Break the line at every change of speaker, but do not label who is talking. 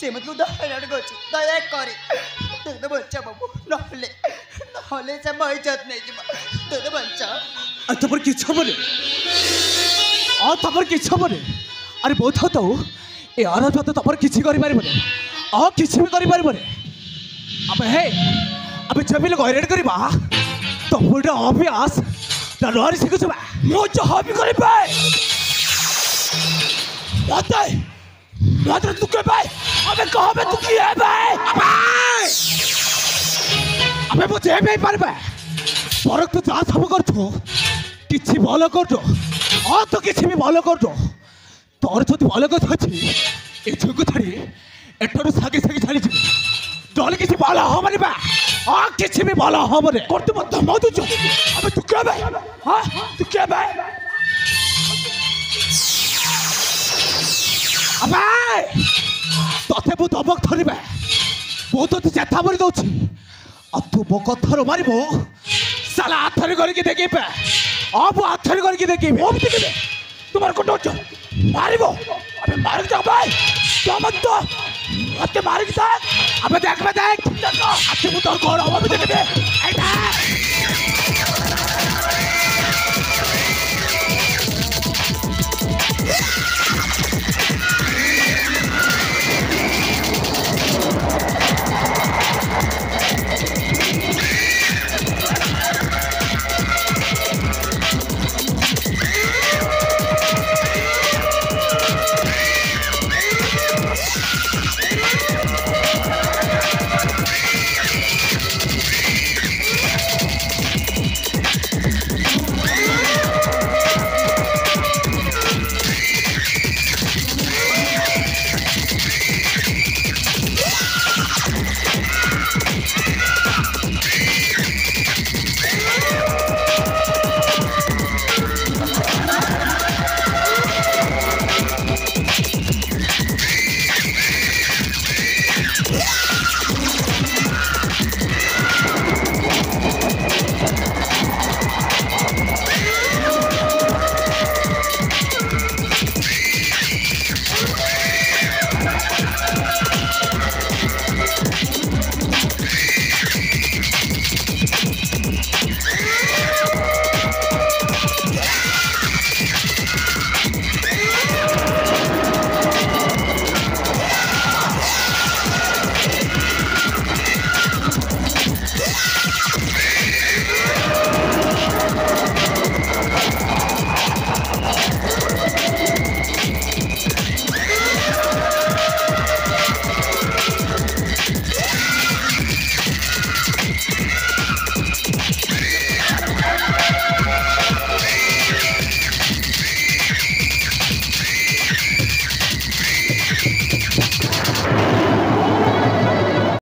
से मतलब हैरान करछि दया करे तुझे बच्चा बाबू नहले नहले से मैं इज्जत नहीं जीवा तुझे बच्चा
तमर कि छबरे तमर कि छबरे अरे बहुत तो ए आराज तो तमर किछि करि पारिबने किछि भी करि पारिबने अबे हे अबे जमिल गइरेड करबा तो बुडा अभ्यास तलवार सिखुछबा मो जहाबी करबे मते मते तू के भाई अबे कहबे तू की है भाई अबे मो जे भाई पारबे परक तो जा सब करथो किछि भलो करजो तो किछि भी भलो करजो तोर जति भलो कथ अछि ए झुक छाड़ी एठरो सागे सागे छाड़ी छी डल किछि भलो हो माने बा किछि भी भलो हो माने करते मत धमो दु अबे तू के भाई हां तू के भाई अबे तोते बु दबक थरिबे बहुत तो जेथा मरि दउछि तू बो कथर मारिबो साला हाथरे करके देखिबे अब हाथरे करके देखिबे अब देखिबे तुम्हारे को डोच मारिबो अबे मार जा भाई तो मत तो अते मार के अबे देख देखो अते मु तोर कोड़ अब देखिबे